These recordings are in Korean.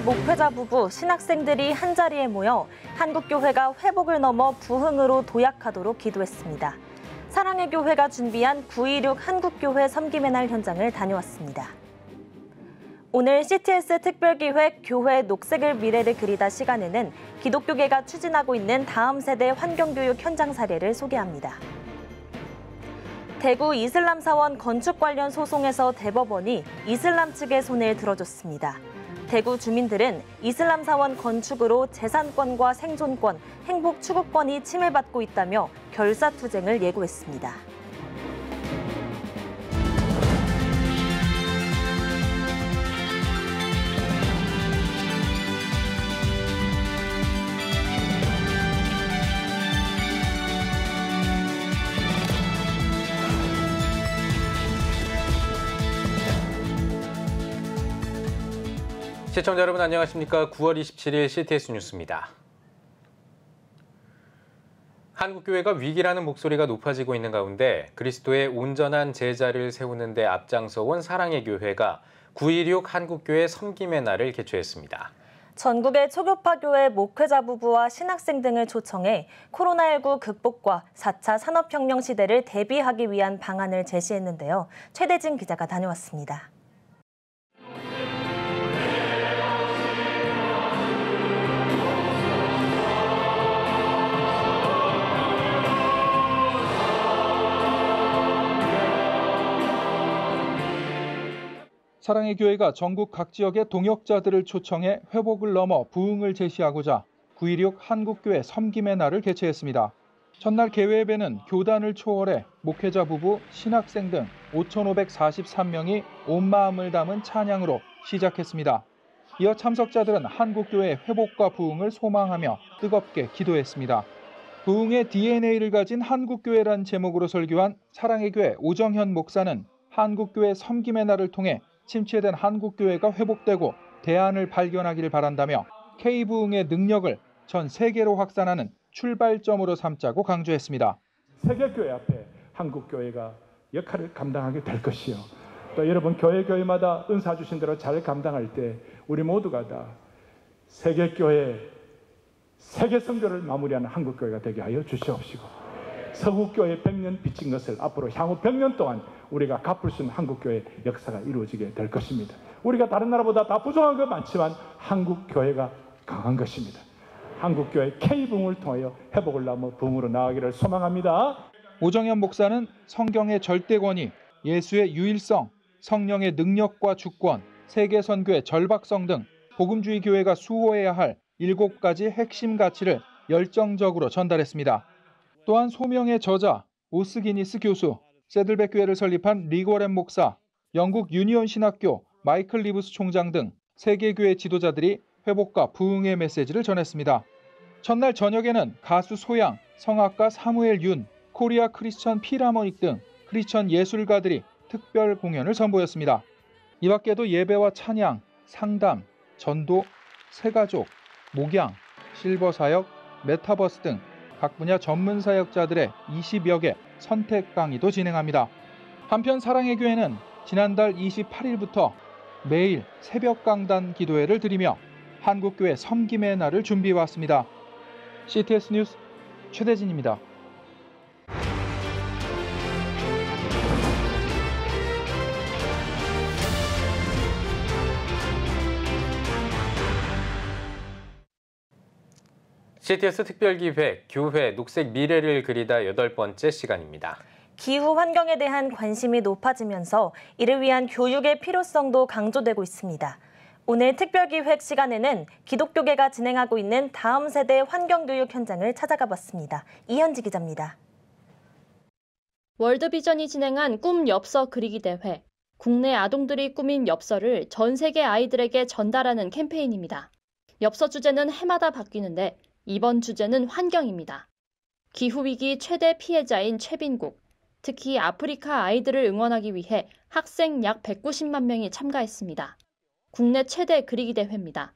목회자 부부, 신학생들이 한자리에 모여 한국교회가 회복을 넘어 부흥으로 도약하도록 기도했습니다. 사랑의 교회가 준비한 9.16 한국교회 섬김의 날 현장을 다녀왔습니다. 오늘 CTS 특별기획 교회 녹색을 미래를 그리다 시간에는 기독교계가 추진하고 있는 다음 세대 환경교육 현장 사례를 소개합니다. 대구 이슬람사원 건축 관련 소송에서 대법원이 이슬람 측의 손을 들어줬습니다. 대구 주민들은 이슬람사원 건축으로 재산권과 생존권, 행복 추구권이 침해받고 있다며 결사투쟁을 예고했습니다. 시청자 여러분 안녕하십니까? 9월 27일 CTS 뉴스입니다. 한국교회가 위기라는 목소리가 높아지고 있는 가운데 그리스도의 온전한 제자를 세우는 데 앞장서온 사랑의 교회가 9.16 한국교회 섬김의 날을 개최했습니다. 전국의 초교파 교회 목회자 부부와 신학생 등을 초청해 코로나19 극복과 4차 산업혁명 시대를 대비하기 위한 방안을 제시했는데요. 최대진 기자가 다녀왔습니다. 사랑의 교회가 전국 각 지역의 동역자들을 초청해 회복을 넘어 부흥을 제시하고자 9.16 한국교회 섬김의 날을 개최했습니다. 첫날 개회배는 교단을 초월해 목회자 부부, 신학생 등 5,543명이 온 마음을 담은 찬양으로 시작했습니다. 이어 참석자들은 한국교회의 회복과 부흥을 소망하며 뜨겁게 기도했습니다. 부흥의 DNA를 가진 한국교회란 제목으로 설교한 사랑의 교회 오정현 목사는 한국교회 섬김의 날을 통해 침체된 한국교회가 회복되고 대안을 발견하기를 바란다며 K부흥의 능력을 전 세계로 확산하는 출발점으로 삼자고 강조했습니다. 세계교회 앞에 한국교회가 역할을 감당하게 될 것이요. 또 여러분 교회마다 은사 주신 대로 잘 감당할 때 우리 모두가 다 세계교회, 세계선교를 마무리하는 한국교회가 되게 하여 주시옵시고 서구교회 100년 빚진 것을 앞으로 향후 100년 동안 우리가 갚을 수 있는 한국교회 역사가 이루어지게 될 것입니다. 우리가 다른 나라보다 다 부족한 것 많지만 한국교회가 강한 것입니다. 한국교회 K부흥을 통하여 회복을 넘어 부흥으로 나아가기를 소망합니다. 오정현 목사는 성경의 절대권위, 예수의 유일성, 성령의 능력과 주권, 세계선교의 절박성 등 복음주의 교회가 수호해야 할 7가지 핵심 가치를 열정적으로 전달했습니다. 또한 소명의 저자 오스 기니스 교수, 세들백 교회를 설립한 리고렌 목사, 영국 유니온 신학교 마이클 리브스 총장 등 세계교회 지도자들이 회복과 부흥의 메시지를 전했습니다. 첫날 저녁에는 가수 소양, 성악가 사무엘 윤, 코리아 크리스천 필하모닉 등 크리스천 예술가들이 특별 공연을 선보였습니다. 이 밖에도 예배와 찬양, 상담, 전도, 새가족, 목양, 실버 사역, 메타버스 등 각 분야 전문 사역자들의 20여 개 선택 강의도 진행합니다. 한편 사랑의 교회는 지난달 28일부터 매일 새벽 강단 기도회를 드리며 한국교회 섬김의 날을 준비해왔습니다. CTS 뉴스 최대진입니다. CTS 특별기획 교회 녹색 미래를 그리다 8번째 시간입니다. 기후 환경에 대한 관심이 높아지면서 이를 위한 교육의 필요성도 강조되고 있습니다. 오늘 특별기획 시간에는 기독교계가 진행하고 있는 다음 세대 환경교육 현장을 찾아가 봤습니다. 이현지 기자입니다. 월드비전이 진행한 꿈 엽서 그리기 대회. 국내 아동들이 꾸민 엽서를 전 세계 아이들에게 전달하는 캠페인입니다. 엽서 주제는 해마다 바뀌는데 이번 주제는 환경입니다. 기후위기 최대 피해자인 최빈국, 특히 아프리카 아이들을 응원하기 위해 학생 약 190만 명이 참가했습니다. 국내 최대 그리기 대회입니다.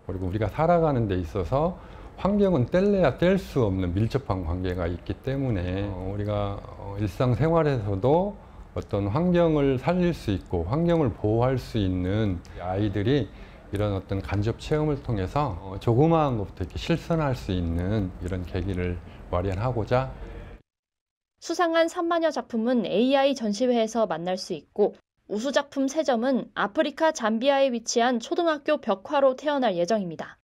그리고 우리가 살아가는 데 있어서 환경은 뗄래야 뗄 수 없는 밀접한 관계가 있기 때문에 우리가 일상생활에서도 어떤 환경을 살릴 수 있고 환경을 보호할 수 있는 아이들이 이런 어떤 간접 체험을 통해서 조그마한 것부터 이렇게 실천할 수 있는 이런 계기를 마련하고자 수상한 3만여 작품은 AI 전시회에서 만날 수 있고 우수 작품 3점은 아프리카 잠비아에 위치한 초등학교 벽화로 태어날 예정입니다.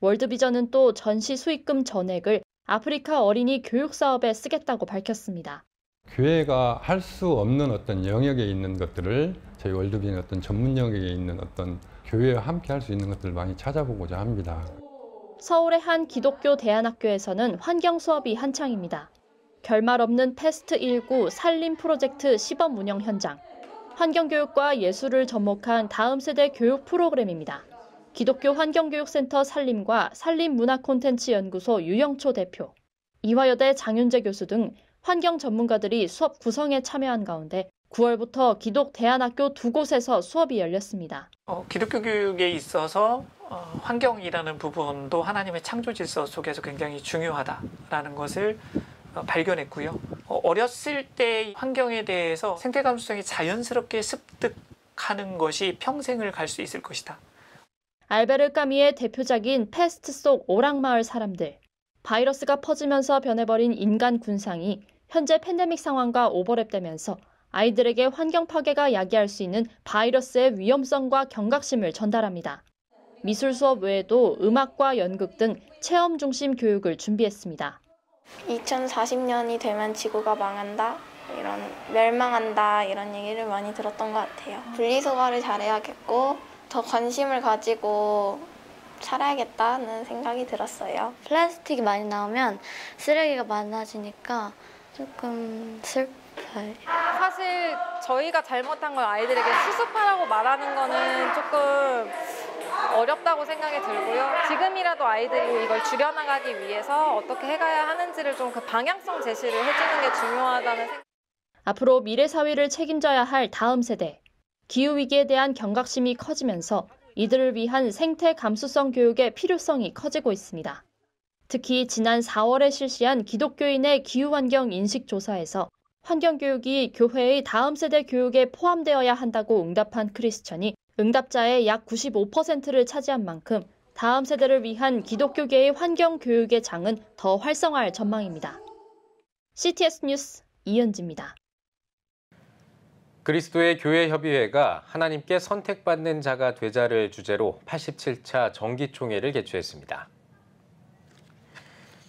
월드비전은 또 전시 수익금 전액을 아프리카 어린이 교육 사업에 쓰겠다고 밝혔습니다. 교회가 할 수 없는 어떤 영역에 있는 것들을 저희 월드비전의 어떤 전문 영역에 있는 어떤 교회와 함께 할 수 있는 것들을 많이 찾아보고자 합니다. 서울의 한 기독교 대안학교에서는 환경 수업이 한창입니다. 결말 없는 패스트19 산림 프로젝트 시범 운영 현장. 환경교육과 예술을 접목한 다음 세대 교육 프로그램입니다. 기독교 환경교육센터 산림과 산림문화콘텐츠연구소 유영초 대표, 이화여대 장윤재 교수 등 환경 전문가들이 수업 구성에 참여한 가운데 9월부터 기독 대안학교 2곳에서 수업이 열렸습니다. 기독교 교육에 있어서 환경이라는 부분도 하나님의 창조 질서 속에서 굉장히 중요하다라는 것을 발견했고요. 어렸을 때 환경에 대해서 생태 감수성이 자연스럽게 습득하는 것이 평생을 갈 수 있을 것이다. 알베르 까미의 대표작인 패스트 속 오락마을 사람들. 바이러스가 퍼지면서 변해버린 인간 군상이 현재 팬데믹 상황과 오버랩되면서 아이들에게 환경 파괴가 야기할 수 있는 바이러스의 위험성과 경각심을 전달합니다. 미술 수업 외에도 음악과 연극 등 체험 중심 교육을 준비했습니다. 2040년이 되면 지구가 망한다, 멸망한다 이런 얘기를 많이 들었던 것 같아요. 분리수거를 잘해야겠고 더 관심을 가지고 살아야겠다는 생각이 들었어요. 플라스틱이 많이 나오면 쓰레기가 많아지니까 조금 슬퍼요. 사실 저희가 잘못한 걸 아이들에게 수습하라고 말하는 거는 조금 어렵다고 생각이 들고요. 지금이라도 아이들이 이걸 줄여나가기 위해서 어떻게 해가야 하는지를 좀 그 방향성 제시를 해주는 게 중요하다는 생각. 앞으로 미래 사회를 책임져야 할 다음 세대. 기후위기에 대한 경각심이 커지면서 이들을 위한 생태 감수성 교육의 필요성이 커지고 있습니다. 특히 지난 4월에 실시한 기독교인의 기후환경 인식조사에서 환경교육이 교회의 다음 세대 교육에 포함되어야 한다고 응답한 크리스천이 응답자의 약 95%를 차지한 만큼 다음 세대를 위한 기독교계의 환경교육의 장은 더 활성화할 전망입니다. CTS 뉴스 이은지입니다. 그리스도의 교회협의회가 하나님께 선택받는 자가 되자를 주제로 87차 정기총회를 개최했습니다.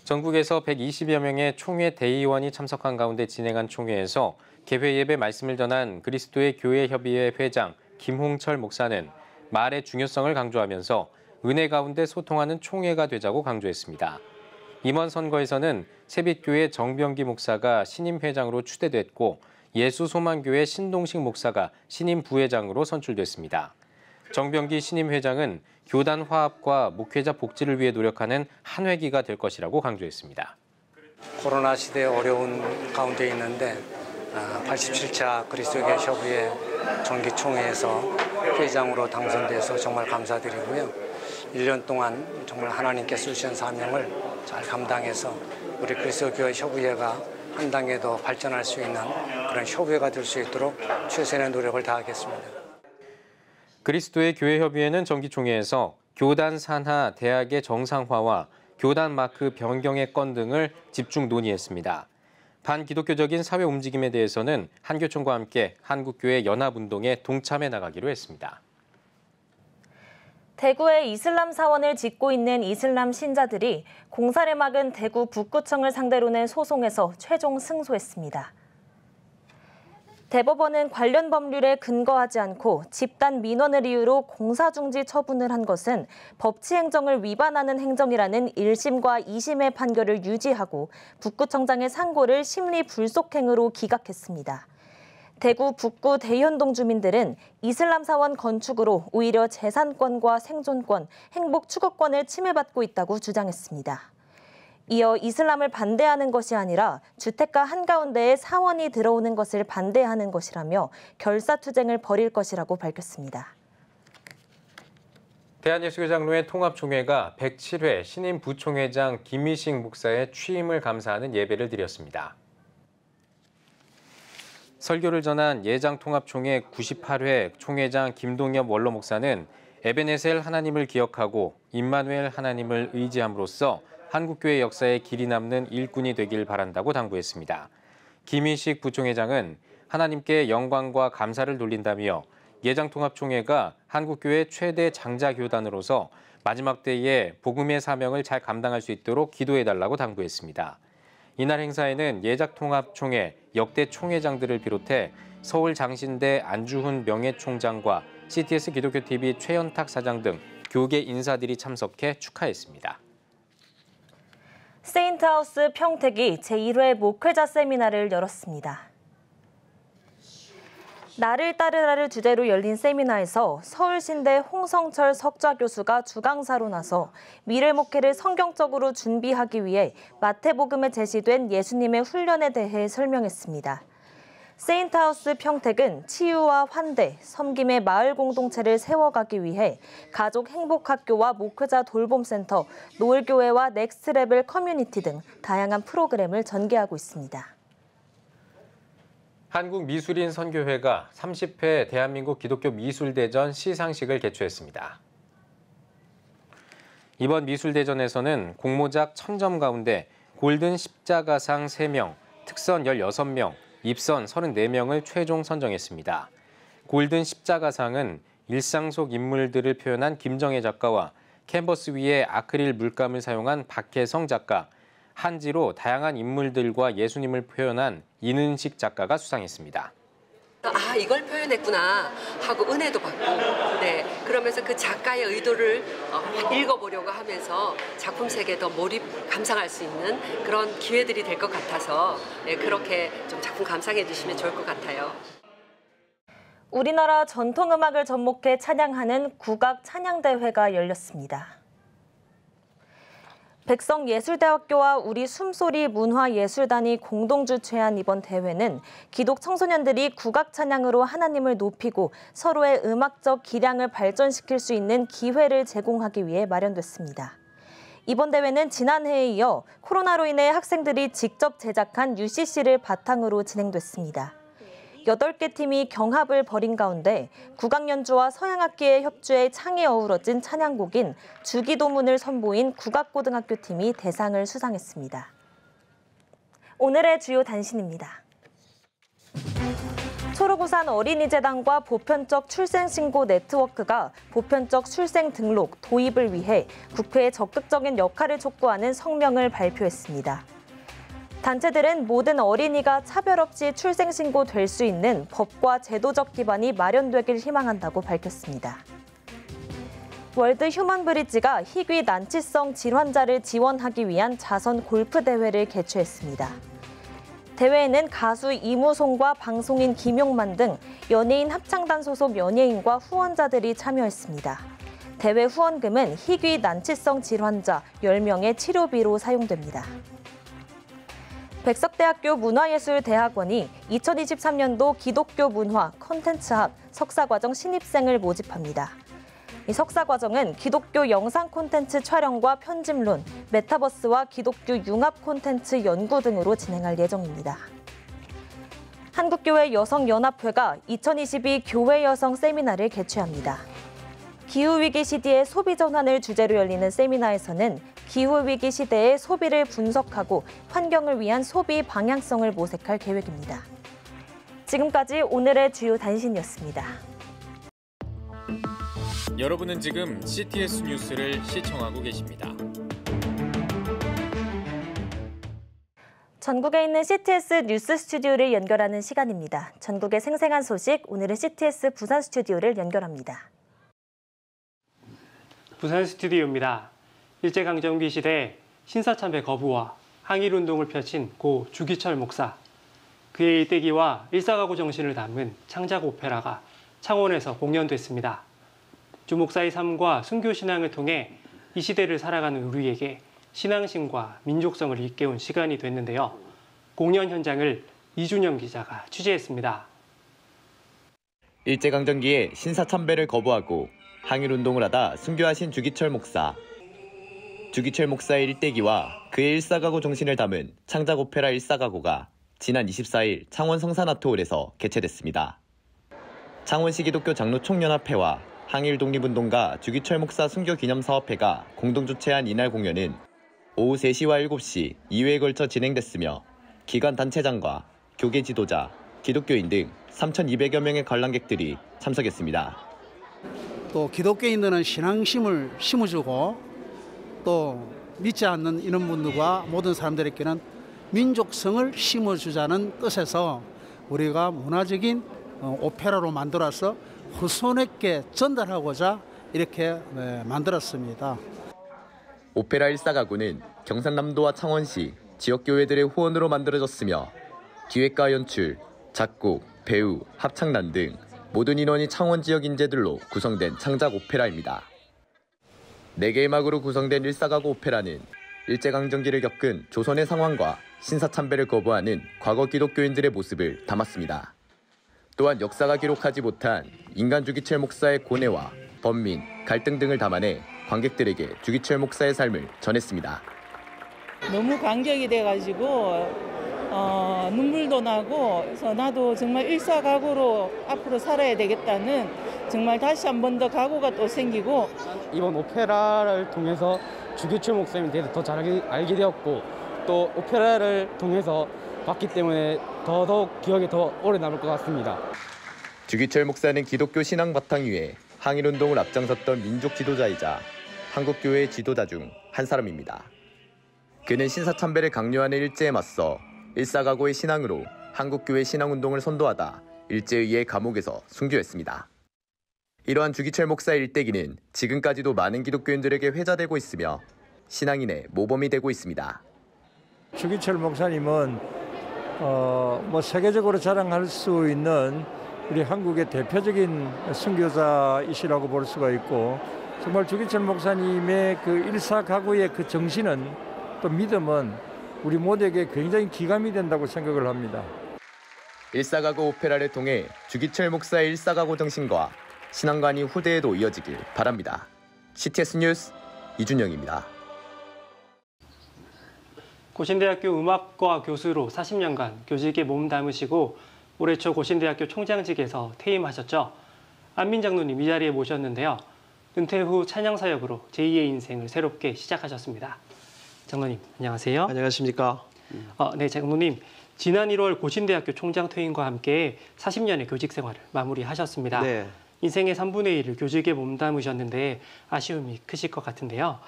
전국에서 120여 명의 총회 대의원이 참석한 가운데 진행한 총회에서 개회 예배 말씀을 전한 그리스도의 교회협의회 회장 김홍철 목사는 말의 중요성을 강조하면서 은혜 가운데 소통하는 총회가 되자고 강조했습니다. 이번 선거에서는 새빛교회 정병기 목사가 신임 회장으로 추대됐고 예수소망교회 신동식 목사가 신임 부회장으로 선출됐습니다. 정병기 신임 회장은 교단 화합과 목회자 복지를 위해 노력하는 한 회기가 될 것이라고 강조했습니다. 코로나 시대의 어려운 가운데 있는데 87차 그리스도교회 협의회 정기총회에서 회장으로 당선돼서 정말 감사드리고요. 1년 동안 정말 하나님께서 주신 사명을 잘 감당해서 우리 그리스도교회 협의회가 한 단계 더 발전할 수 있는 그런 협의회가 될 수 있도록 최선의 노력을 다하겠습니다. 그리스도의 교회협의회는 정기총회에서 교단 산하 대학의 정상화와 교단 마크 변경의 건 등을 집중 논의했습니다. 반기독교적인 사회 움직임에 대해서는 한교총과 함께 한국교회 연합운동에 동참해 나가기로 했습니다. 대구에 이슬람 사원을 짓고 있는 이슬람 신자들이 공사를 막은 대구 북구청을 상대로 낸 소송에서 최종 승소했습니다. 대법원은 관련 법률에 근거하지 않고 집단 민원을 이유로 공사 중지 처분을 한 것은 법치 행정을 위반하는 행정이라는 1심과 2심의 판결을 유지하고 북구청장의 상고를 심리 불속행으로 기각했습니다. 대구 북구 대현동 주민들은 이슬람 사원 건축으로 오히려 재산권과 생존권, 행복 추구권을 침해받고 있다고 주장했습니다. 이어 이슬람을 반대하는 것이 아니라 주택가 한가운데에 사원이 들어오는 것을 반대하는 것이라며 결사투쟁을 벌일 것이라고 밝혔습니다. 대한예수교장로회 통합총회가 107회 신임 부총회장 김희식 목사의 취임을 감사하는 예배를 드렸습니다. 설교를 전한 예장통합총회 98회 총회장 김동엽 원로 목사는 에베네셀 하나님을 기억하고 임마누엘 하나님을 의지함으로써 한국교회 역사에 길이 남는 일꾼이 되길 바란다고 당부했습니다. 김인식 부총회장은 하나님께 영광과 감사를 돌린다며 예장통합총회가 한국교회 최대 장자교단으로서 마지막 때에 복음의 사명을 잘 감당할 수 있도록 기도해달라고 당부했습니다. 이날 행사에는 예장통합총회 역대 총회장들을 비롯해 서울 장신대 안주훈 명예총장과 CTS 기독교TV 최연탁 사장 등 교계 인사들이 참석해 축하했습니다. 세인트하우스 평택이 제1회 목회자 세미나를 열었습니다. 나를 따르라를 주제로 열린 세미나에서 서울신대 홍성철 석좌 교수가 주강사로 나서 미래 목회를 성경적으로 준비하기 위해 마태복음에 제시된 예수님의 훈련에 대해 설명했습니다. 세인트하우스 평택은 치유와 환대, 섬김의 마을 공동체를 세워가기 위해 가족 행복학교와 목회자 돌봄센터, 노을교회와 넥스트레벨 커뮤니티 등 다양한 프로그램을 전개하고 있습니다. 한국미술인 선교회가 30회 대한민국 기독교 미술대전 시상식을 개최했습니다. 이번 미술대전에서는 공모작 1000점 가운데 골든 십자가상 3명, 특선 16명, 입선 34명을 최종 선정했습니다. 골든 십자가상은 일상 속 인물들을 표현한 김정혜 작가와 캔버스 위에 아크릴 물감을 사용한 박혜성 작가, 한지로 다양한 인물들과 예수님을 표현한 이는식 작가가 수상했습니다. 아, 이걸 표현했구나 하고 은혜도 받고, 네, 그러면서 그 작가의 의도를 읽어보려고 하면서 작품 세계에 더 몰입, 감상할 수 있는 그런 기회들이 될 것 같아서, 네, 그렇게 좀 작품 감상해 주시면 좋을 것 같아요. 우리나라 전통음악을 접목해 찬양하는 국악 찬양대회가 열렸습니다. 백성예술대학교와 우리 숨소리 문화예술단이 공동 주최한 이번 대회는 기독 청소년들이 국악 찬양으로 하나님을 높이고 서로의 음악적 기량을 발전시킬 수 있는 기회를 제공하기 위해 마련됐습니다. 이번 대회는 지난해에 이어 코로나로 인해 학생들이 직접 제작한 UCC를 바탕으로 진행됐습니다. 8개 팀이 경합을 벌인 가운데 국악연주와 서양악기의 협주에 창이 어우러진 찬양곡인 주기도문을 선보인 국악고등학교 팀이 대상을 수상했습니다. 오늘의 주요 단신입니다. 초록우산 어린이재단과 보편적 출생신고 네트워크가 보편적 출생 등록, 도입을 위해 국회에 적극적인 역할을 촉구하는 성명을 발표했습니다. 단체들은 모든 어린이가 차별 없이 출생신고될 수 있는 법과 제도적 기반이 마련되길 희망한다고 밝혔습니다. 월드 휴먼 브릿지가 희귀 난치성 질환자를 지원하기 위한 자선 골프 대회를 개최했습니다. 대회에는 가수 이무송과 방송인 김용만 등 연예인 합창단 소속 연예인과 후원자들이 참여했습니다. 대회 후원금은 희귀 난치성 질환자 10명의 치료비로 사용됩니다. 백석대학교 문화예술대학원이 2023년도 기독교 문화 콘텐츠학 석사과정 신입생을 모집합니다. 이 석사과정은 기독교 영상 콘텐츠 촬영과 편집론, 메타버스와 기독교 융합 콘텐츠 연구 등으로 진행할 예정입니다. 한국교회 여성연합회가 2022 교회 여성 세미나를 개최합니다. 기후위기 시대의 소비 전환을 주제로 열리는 세미나에서는 기후위기 시대의 소비를 분석하고 환경을 위한 소비 방향성을 모색할 계획입니다. 지금까지 오늘의 주요 단신이었습니다. 여러분은 지금 CTS 뉴스를 시청하고 계십니다. 전국에 있는 CTS 뉴스 스튜디오를 연결하는 시간입니다. 전국의 생생한 소식, 오늘은 CTS 부산 스튜디오를 연결합니다. 부산 스튜디오입니다. 일제강점기 시대 신사참배 거부와 항일운동을 펼친 고 주기철 목사. 그의 일대기와 일사가구 정신을 담은 창작 오페라가 창원에서 공연됐습니다. 주 목사의 삶과 순교 신앙을 통해 이 시대를 살아가는 우리에게 신앙심과 민족성을 일깨운 시간이 됐는데요. 공연 현장을 이준영 기자가 취재했습니다. 일제강점기에 신사참배를 거부하고 항일운동을 하다 순교하신 주기철 목사. 주기철 목사의 일대기와 그의 일사가구 정신을 담은 창작 오페라 일사가구가 지난 24일 창원 성산아트홀에서 개최됐습니다. 창원시 기독교 장로총연합회와 항일 독립운동가 주기철 목사 순교 기념사업회가 공동 주최한 이날 공연은 오후 3시와 7시 2회에 걸쳐 진행됐으며 기관 단체장과 교계 지도자, 기독교인 등 3,200여 명의 관람객들이 참석했습니다. 또 기독교인들은 신앙심을 심어주고 또 믿지 않는 이런 분들과 모든 사람들에게는 민족성을 심어주자는 뜻에서 우리가 문화적인 오페라로 만들어서 후손에게 전달하고자 이렇게 만들었습니다. 오페라 일사가구는 경상남도와 창원시 지역교회들의 후원으로 만들어졌으며 기획과 연출, 작곡, 배우, 합창단 등 모든 인원이 창원 지역 인재들로 구성된 창작 오페라입니다. 4개의 막으로 구성된 일사가구 오페라는 일제강점기를 겪은 조선의 상황과 신사참배를 거부하는 과거 기독교인들의 모습을 담았습니다. 또한 역사가 기록하지 못한 인간 주기철 목사의 고뇌와 번민, 갈등 등을 담아내 관객들에게 주기철 목사의 삶을 전했습니다. 너무 감격이 돼가지고 눈물도 나고 그래서 나도 정말 일사각오로 앞으로 살아야 되겠다는 정말 다시 한 번 더 각오가 또 생기고 이번 오페라를 통해서 주기철 목사님에 대해서 더 잘 알게 되었고 또 오페라를 통해서 봤기 때문에 더더욱 기억에 더 오래 남을 것 같습니다. 주기철 목사는 기독교 신앙 바탕 위에 항일운동을 앞장섰던 민족 지도자이자 한국교회의 지도자 중 한 사람입니다. 그는 신사참배를 강요하는 일제에 맞서 일사각오의 신앙으로 한국교회 신앙운동을 선도하다 일제에 의해 감옥에서 순교했습니다. 이러한 주기철 목사의 일대기는 지금까지도 많은 기독교인들에게 회자되고 있으며 신앙인의 모범이 되고 있습니다. 주기철 목사님은 세계적으로 자랑할 수 있는 우리 한국의 대표적인 선교사이시라고 볼 수가 있고 정말 주기철 목사님의 그 일사각오의 그 정신은 또 믿음은 우리 모두에게 굉장히 기감이 된다고 생각을 합니다. 일사각오 오페라를 통해 주기철 목사의 일사각오 정신과 신앙관이 후대에도 이어지길 바랍니다. CTS 뉴스 이준영입니다. 고신대학교 음악과 교수로 40년간 교직에 몸담으시고 올해 초 고신대학교 총장직에서 퇴임하셨죠. 안민 장로님 이 자리에 모셨는데요. 은퇴 후 찬양 사역으로 제2의 인생을 새롭게 시작하셨습니다. 장로님 안녕하세요. 안녕하십니까. 네, 장로님 지난 1월 고신대학교 총장 퇴임과 함께 40년의 교직 생활을 마무리하셨습니다. 네. 인생의 3분의 1을 교직에 몸담으셨는데 아쉬움이 크실 것 같은데요.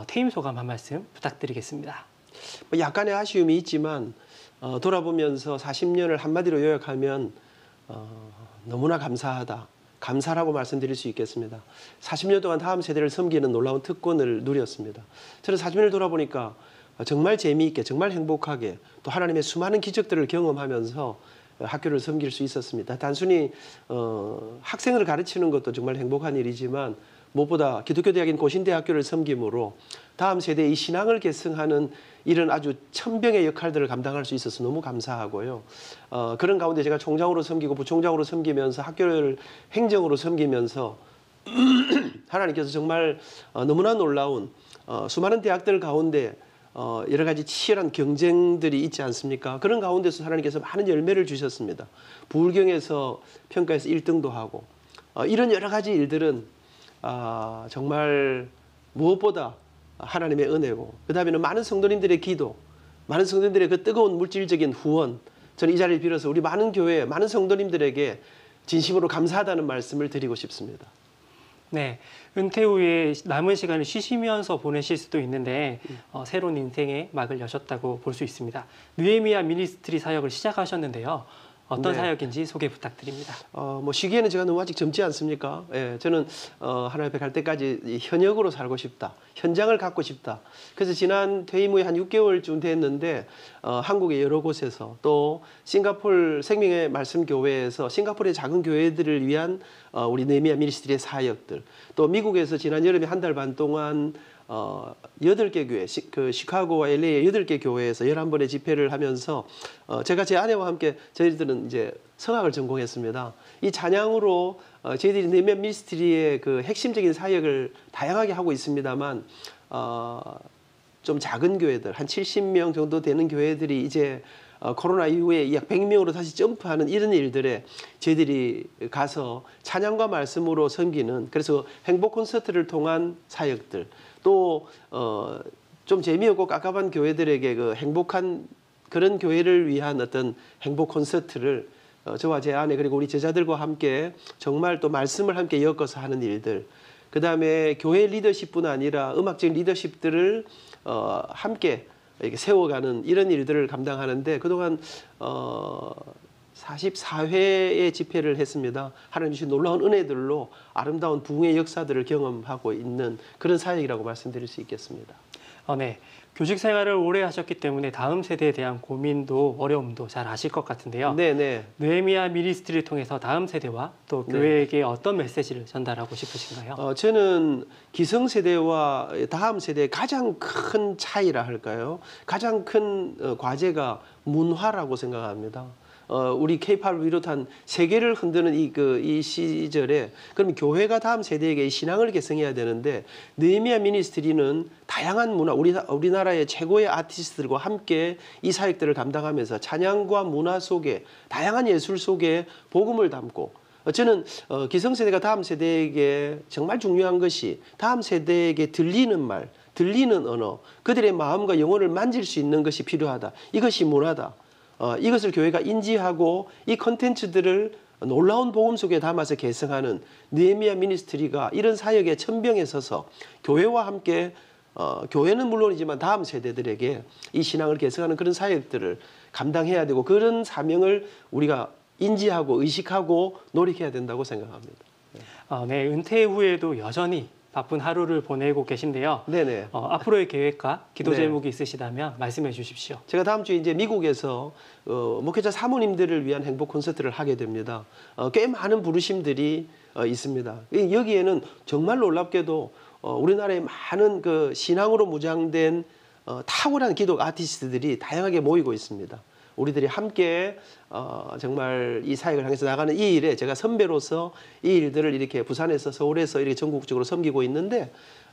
퇴임 소감 한 말씀 부탁드리겠습니다. 약간의 아쉬움이 있지만 돌아보면서 40년을 한마디로 요약하면 너무나 감사하다. 감사라고 말씀드릴 수 있겠습니다. 40년 동안 다음 세대를 섬기는 놀라운 특권을 누렸습니다. 저는 40년을 돌아보니까 정말 재미있게 정말 행복하게 또 하나님의 수많은 기적들을 경험하면서 학교를 섬길 수 있었습니다. 단순히 학생을 가르치는 것도 정말 행복한 일이지만 무엇보다 기독교대학인 고신대학교를 섬김으로 다음 세대의 신앙을 계승하는 이런 아주 천병의 역할들을 감당할 수 있어서 너무 감사하고요. 그런 가운데 제가 총장으로 섬기고 부총장으로 섬기면서 학교를 행정으로 섬기면서 하나님께서 정말 너무나 놀라운 수많은 대학들 가운데 여러 가지 치열한 경쟁들이 있지 않습니까? 그런 가운데서 하나님께서 많은 열매를 주셨습니다. 부울경에서 평가에서 1등도 하고 이런 여러 가지 일들은 정말 무엇보다 하나님의 은혜고 그다음에는 많은 성도님들의 기도, 많은 성도님들의 그 뜨거운 물질적인 후원 저는 이 자리를 빌어서 우리 많은 교회, 많은 성도님들에게 진심으로 감사하다는 말씀을 드리고 싶습니다. 네, 은퇴 후에 남은 시간을 쉬시면서 보내실 수도 있는데 새로운 인생의 막을 여셨다고 볼 수 있습니다. 느헤미야 미니스트리 사역을 시작하셨는데요. 어떤 네. 사역인지 소개 부탁드립니다. 시기에는 제가 너무 아직 젊지 않습니까? 예, 저는 하나님 앞에 갈 때까지 현역으로 살고 싶다. 현장을 갖고 싶다. 그래서 지난 퇴임 후에 한 6개월쯤 됐는데 한국의 여러 곳에서 또 싱가포르 생명의 말씀 교회에서 싱가포르의 작은 교회들을 위한 우리 느헤미야 미니스트리의 사역들 또 미국에서 지난 여름에 한 달 반 동안 8개 교회, 시카고와 LA의 8개 교회에서 11번의 집회를 하면서 제가 제 아내와 함께 저희들은 이제 성악을 전공했습니다. 이 찬양으로 저희들이 느헤미야 미니스트리의 그 핵심적인 사역을 다양하게 하고 있습니다만 좀 작은 교회들, 한 70명 정도 되는 교회들이 이제 코로나 이후에 약 100명으로 다시 점프하는 이런 일들에 저희들이 가서 찬양과 말씀으로 섬기는, 그래서 행복 콘서트를 통한 사역들, 또 좀 재미없고 깝깝한 교회들에게 그 행복한 그런 교회를 위한 어떤 행복 콘서트를 저와 제 아내 그리고 우리 제자들과 함께 정말 또 말씀을 함께 엮어서 하는 일들, 그다음에 교회 리더십뿐 아니라 음악적인 리더십들을 함께 이렇게 세워가는 이런 일들을 감당하는데 그동안 44회의 집회를 했습니다. 하나님 주신 놀라운 은혜들로 아름다운 부흥의 역사들을 경험하고 있는 그런 사역이라고 말씀드릴 수 있겠습니다. 네. 교직 생활을 오래 하셨기 때문에 다음 세대에 대한 고민도 어려움도 잘 아실 것 같은데요. 네네. 느헤미야 미니스트리를 통해서 다음 세대와 또 교회에게 어떤 메시지를 전달하고 싶으신가요? 저는 기성세대와 다음 세대의 가장 큰 차이라 할까요? 가장 큰 과제가 문화라고 생각합니다. 우리 K-팝을 비롯한 세계를 흔드는 이 시절에 그럼 교회가 다음 세대에게 이 신앙을 계승해야 되는데 느헤미야 미니스트리는 다양한 문화, 우리나라의 최고의 아티스트들과 함께 이 사역들을 감당하면서 찬양과 문화 속에 다양한 예술 속에 복음을 담고 저는 기성세대가 다음 세대에게 정말 중요한 것이 다음 세대에게 들리는 말, 들리는 언어, 그들의 마음과 영혼을 만질 수 있는 것이 필요하다. 이것이 문화다. 이것을 교회가 인지하고 이 콘텐츠들을 놀라운 복음 속에 담아서 계승하는 느헤미야 미니스트리가 이런 사역에 천병에 서서 교회와 함께 교회는 물론이지만 다음 세대들에게 이 신앙을 계승하는 그런 사역들을 감당해야 되고 그런 사명을 우리가 인지하고 의식하고 노력해야 된다고 생각합니다. 네, 은퇴 후에도 여전히 바쁜 하루를 보내고 계신데요. 네네. 앞으로의 계획과 기도 제목이 있으시다면 말씀해 주십시오. 제가 다음 주에 이제 미국에서 목회자 사모님들을 위한 행복 콘서트를 하게 됩니다. 꽤 많은 부르심들이 있습니다. 여기에는 정말 놀랍게도 우리나라의 많은 그 신앙으로 무장된 탁월한 기독 아티스트들이 다양하게 모이고 있습니다. 우리들이 함께 정말 이 사역을 향해서 나가는 이 일에 제가 선배로서 이 일들을 이렇게 부산에서 서울에서 이렇게 전국적으로 섬기고 있는데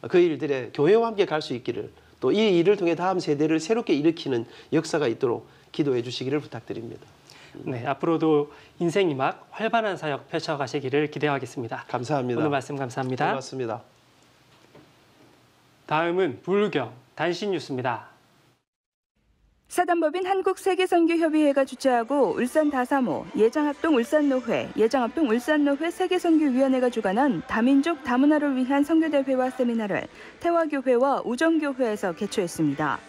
그 일들에 교회와 함께 갈 수 있기를 또 이 일을 통해 다음 세대를 새롭게 일으키는 역사가 있도록 기도해 주시기를 부탁드립니다. 네, 앞으로도 인생 이막 활발한 사역 펼쳐가시기를 기대하겠습니다. 감사합니다. 오늘 말씀 감사합니다. 고맙습니다. 다음은 불경 단신 뉴스입니다. 사단법인 한국세계선교협의회가 주최하고 울산 다사모, 예장합동 울산노회, 예장합동 울산노회 세계선교위원회가 주관한 다민족 다문화를 위한 선교대회와 세미나를 태화교회와 우정교회에서 개최했습니다.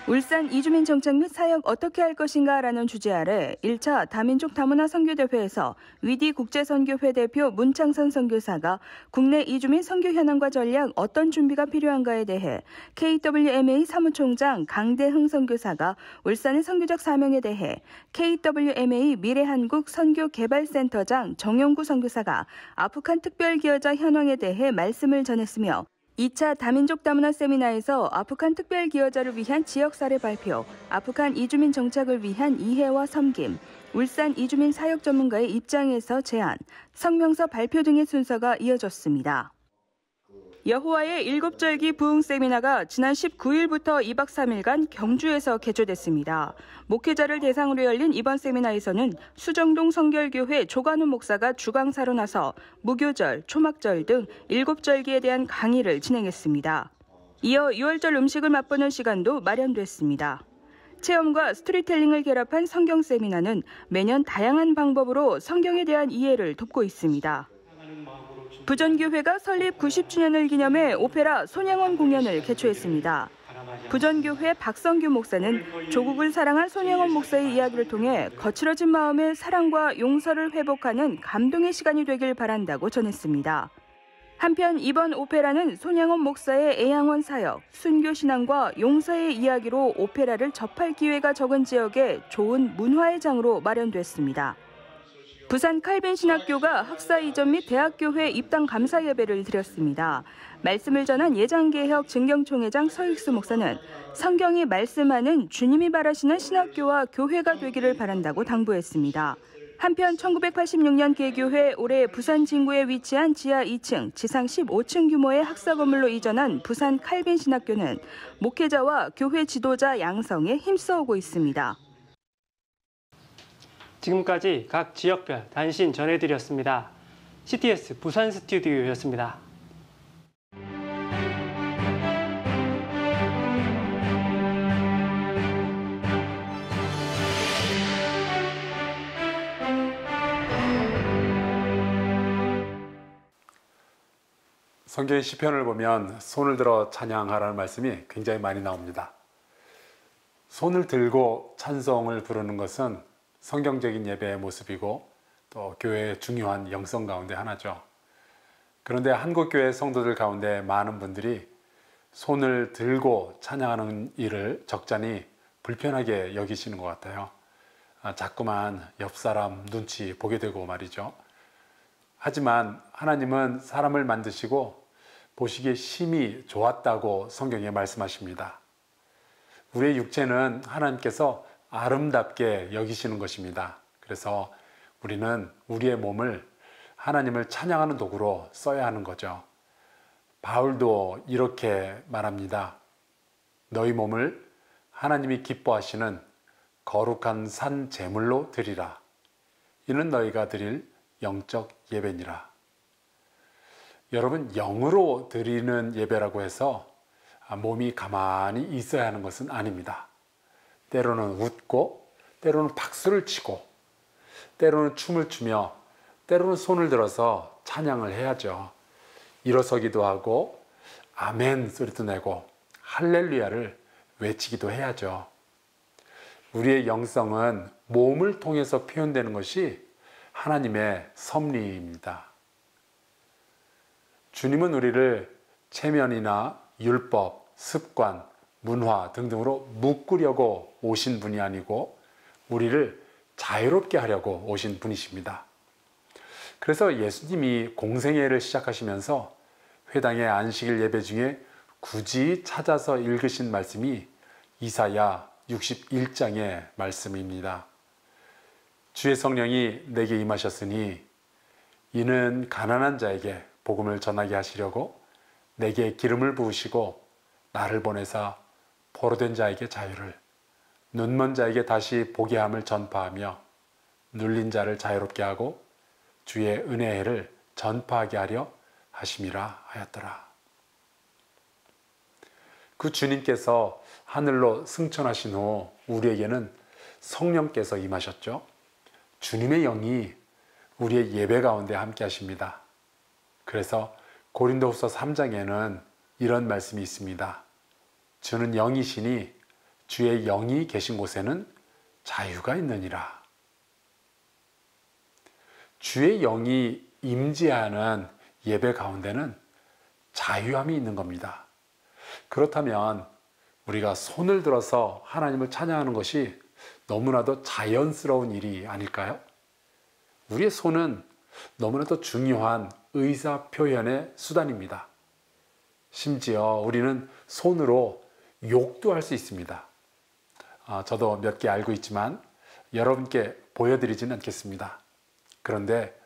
울산 이주민 정책 및 사역 어떻게 할 것인가라는 주제 아래 1차 다민족 다문화 선교대회에서 위디 국제선교회 대표 문창선 선교사가 국내 이주민 선교 현황과 전략 어떤 준비가 필요한가에 대해 KWMA 사무총장 강대흥 선교사가 울산의 선교적 사명에 대해 KWMA 미래한국 선교개발센터장 정용구 선교사가 아프간 특별기여자 현황에 대해 말씀을 전했으며 2차 다민족 다문화 세미나에서 아프간 특별기여자를 위한 지역 사례 발표, 아프간 이주민 정착을 위한 이해와 섬김, 울산 이주민 사역 전문가의 입장에서 제안, 성명서 발표 등의 순서가 이어졌습니다. 여호와의 일곱절기 부흥 세미나가 지난 19일부터 2박 3일간 경주에서 개최됐습니다. 목회자를 대상으로 열린 이번 세미나에서는 수정동 성결교회 조관훈 목사가 주강사로 나서 무교절, 초막절 등 일곱절기에 대한 강의를 진행했습니다. 이어 유월절 음식을 맛보는 시간도 마련됐습니다. 체험과 스토리텔링을 결합한 성경 세미나는 매년 다양한 방법으로 성경에 대한 이해를 돕고 있습니다. 부전교회가 설립 90주년을 기념해 오페라 손양원 공연을 개최했습니다. 부전교회 박성규 목사는 조국을 사랑한 손양원 목사의 이야기를 통해 거칠어진 마음의 사랑과 용서를 회복하는 감동의 시간이 되길 바란다고 전했습니다. 한편 이번 오페라는 손양원 목사의 애양원 사역, 순교신앙과 용서의 이야기로 오페라를 접할 기회가 적은 지역에 좋은 문화의 장으로 마련됐습니다. 부산 칼빈신학교가 학사 이전 및 대학교회 입당 감사 예배를 드렸습니다. 말씀을 전한 예장개혁 증경총회장 서익수 목사는 성경이 말씀하는 주님이 바라시는 신학교와 교회가 되기를 바란다고 당부했습니다. 한편 1986년 개교해 올해 부산 진구에 위치한 지하 2층, 지상 15층 규모의 학사 건물로 이전한 부산 칼빈 신학교는 목회자와 교회 지도자 양성에 힘써오고 있습니다. 지금까지 각 지역별 단신 전해드렸습니다. CTS 부산 스튜디오였습니다. 성경의 시편을 보면 손을 들어 찬양하라는 말씀이 굉장히 많이 나옵니다. 손을 들고 찬송을 부르는 것은 성경적인 예배의 모습이고 또 교회의 중요한 영성 가운데 하나죠. 그런데 한국교회 성도들 가운데 많은 분들이 손을 들고 찬양하는 일을 적잖이 불편하게 여기시는 것 같아요. 자꾸만 옆 사람 눈치 보게 되고 말이죠. 하지만 하나님은 사람을 만드시고 보시기에 심히 좋았다고 성경에 말씀하십니다. 우리의 육체는 하나님께서 아름답게 여기시는 것입니다. 그래서 우리는 우리의 몸을 하나님을 찬양하는 도구로 써야 하는 거죠. 바울도 이렇게 말합니다. 너희 몸을 하나님이 기뻐하시는 거룩한 산 제물로 드리라. 이는 너희가 드릴 영적 예배니라. 여러분, 영으로 드리는 예배라고 해서 몸이 가만히 있어야 하는 것은 아닙니다. 때로는 웃고, 때로는 박수를 치고, 때로는 춤을 추며, 때로는 손을 들어서 찬양을 해야죠. 일어서기도 하고, 아멘 소리도 내고, 할렐루야를 외치기도 해야죠. 우리의 영성은 몸을 통해서 표현되는 것이 하나님의 섭리입니다. 주님은 우리를 체면이나 율법, 습관, 문화 등등으로 묶으려고 오신 분이 아니고 우리를 자유롭게 하려고 오신 분이십니다. 그래서 예수님이 공생애를 시작하시면서 회당의 안식일 예배 중에 굳이 찾아서 읽으신 말씀이 이사야 61장의 말씀입니다. 주의 성령이 내게 임하셨으니 이는 가난한 자에게 복음을 전하게 하시려고 내게 기름을 부으시고 나를 보내사 포로된 자에게 자유를, 눈먼 자에게 다시 보게 함을 전파하며 눌린 자를 자유롭게 하고 주의 은혜의 해를 전파하게 하려 하심이라 하였더라. 그 주님께서 하늘로 승천하신 후 우리에게는 성령께서 임하셨죠. 주님의 영이 우리의 예배 가운데 함께 하십니다. 그래서 고린도후서 3장에는 이런 말씀이 있습니다. 주는 영이시니 주의 영이 계신 곳에는 자유가 있느니라. 주의 영이 임재하는 예배 가운데는 자유함이 있는 겁니다. 그렇다면 우리가 손을 들어서 하나님을 찬양하는 것이 너무나도 자연스러운 일이 아닐까요? 우리의 손은 너무나도 중요한 의사 표현의 수단입니다. 심지어 우리는 손으로 욕도 할 수 있습니다. 저도 몇 개 알고 있지만 여러분께 보여드리지는 않겠습니다. 그런데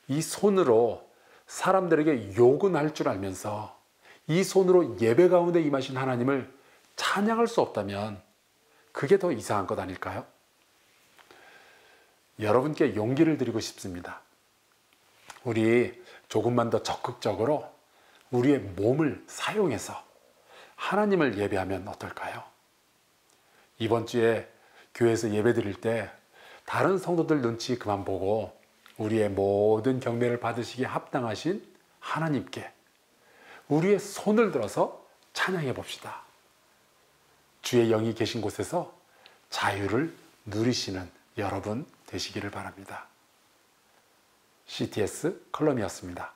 이 손으로 사람들에게 욕은 할 줄 알면서 이 손으로 예배 가운데 임하신 하나님을 찬양할 수 없다면 그게 더 이상한 것 아닐까요? 여러분께 용기를 드리고 싶습니다. 우리 조금만 더 적극적으로 우리의 몸을 사용해서 하나님을 예배하면 어떨까요? 이번 주에 교회에서 예배 드릴 때 다른 성도들 눈치 그만 보고 우리의 모든 경배를 받으시기에 합당하신 하나님께 우리의 손을 들어서 찬양해 봅시다. 주의 영이 계신 곳에서 자유를 누리시는 여러분 되시기를 바랍니다. CTS 컬럼이었습니다.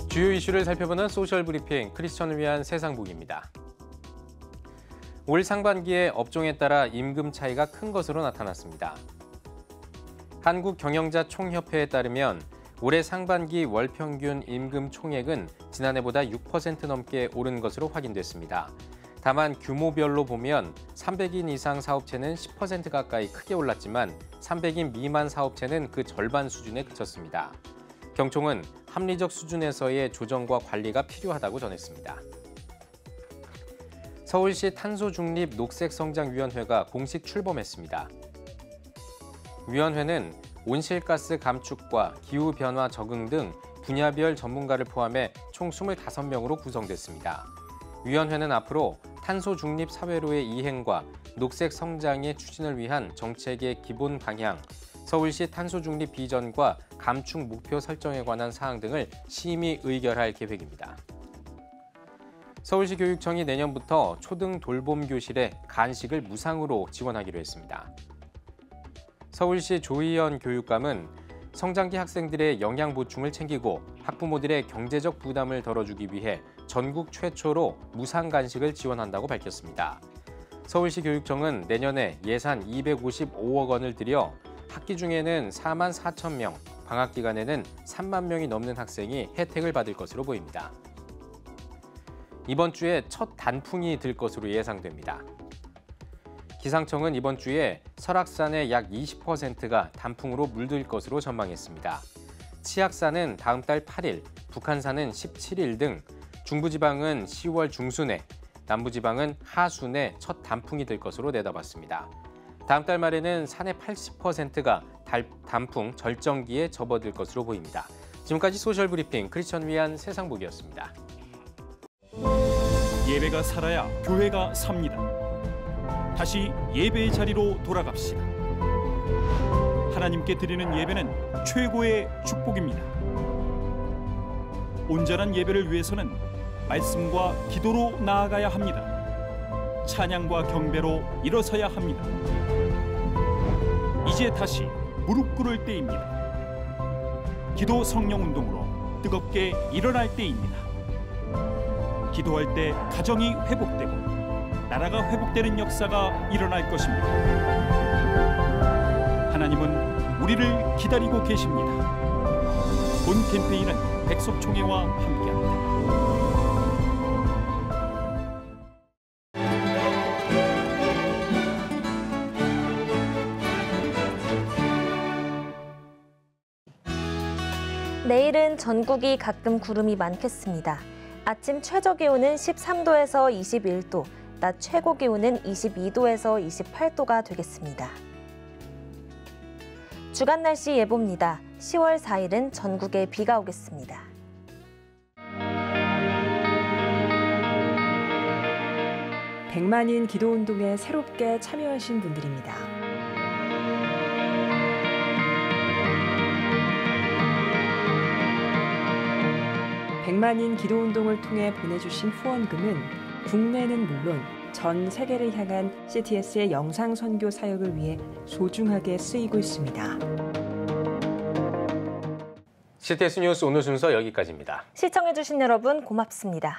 주요 이슈를 살펴보는 소셜 브리핑 크리스천을 위한 세상북입니다. 올 상반기에 업종에 따라 임금 차이가 큰 것으로 나타났습니다. 한국경영자 총협회에 따르면 올해 상반기 월 평균 임금 총액은 지난해보다 6% 넘게 오른 것으로 확인됐습니다. 다만 규모별로 보면 300인 이상 사업체는 10% 가까이 크게 올랐지만 300인 미만 사업체는 그 절반 수준에 그쳤습니다. 경총은 합리적 수준에서의 조정과 관리가 필요하다고 전했습니다. 서울시 탄소중립 녹색성장위원회가 공식 출범했습니다. 위원회는 온실가스 감축과 기후변화 적응 등 분야별 전문가를 포함해 총 25명으로 구성됐습니다. 위원회는 앞으로 탄소 중립 사회로의 이행과 녹색 성장의 추진을 위한 정책의 기본 방향, 서울시 탄소 중립 비전과 감축 목표 설정에 관한 사항 등을 심의 의결할 계획입니다. 서울시 교육청이 내년부터 초등 돌봄 교실에 간식을 무상으로 지원하기로 했습니다. 서울시 조희연 교육감은 성장기 학생들의 영양 보충을 챙기고 학부모들의 경제적 부담을 덜어주기 위해 전국 최초로 무상 간식을 지원한다고 밝혔습니다. 서울시 교육청은 내년에 예산 255억 원을 들여 학기 중에는 4만 4천 명, 방학 기간에는 3만 명이 넘는 학생이 혜택을 받을 것으로 보입니다. 이번 주에 첫 단풍이 들 것으로 예상됩니다. 기상청은 이번 주에 설악산의 약 20%가 단풍으로 물들 것으로 전망했습니다. 치악산은 다음 달 8일, 북한산은 17일 등 중부지방은 10월 중순에, 남부지방은 하순에 첫 단풍이 들 것으로 내다봤습니다. 다음 달 말에는 산의 80%가 단풍 절정기에 접어들 것으로 보입니다. 지금까지 소셜브리핑 크리스천 위한 세상보기였습니다. 예배가 살아야 교회가 삽니다. 다시 예배의 자리로 돌아갑시다. 하나님께 드리는 예배는 최고의 축복입니다. 온전한 예배를 위해서는 말씀과 기도로 나아가야 합니다. 찬양과 경배로 일어서야 합니다. 이제 다시 무릎 꿇을 때입니다. 기도 성령 운동으로 뜨겁게 일어날 때입니다. 기도할 때 가정이 회복되고 나라가 회복되는 역사가 일어날 것입니다. 하나님은 우리를 기다리고 계십니다. 본 캠페인은 백석총회와 함께합니다. 내일은 전국이 가끔 구름이 많겠습니다. 아침 최저 기온은 13도에서 21도, 낮 최고 기온은 22도에서 28도가 되겠습니다. 주간 날씨 예보입니다. 10월 4일은 전국에 비가 오겠습니다. 백만인 기도운동에 새롭게 참여하신 분들입니다. 백만인 기도운동을 통해 보내주신 후원금은 국내는 물론 전 세계를 향한 CTS의 영상 선교 사역을 위해 소중하게 쓰이고 있습니다. CTS 뉴스 오늘 순서 여기까지입니다. 시청해주신 여러분 고맙습니다.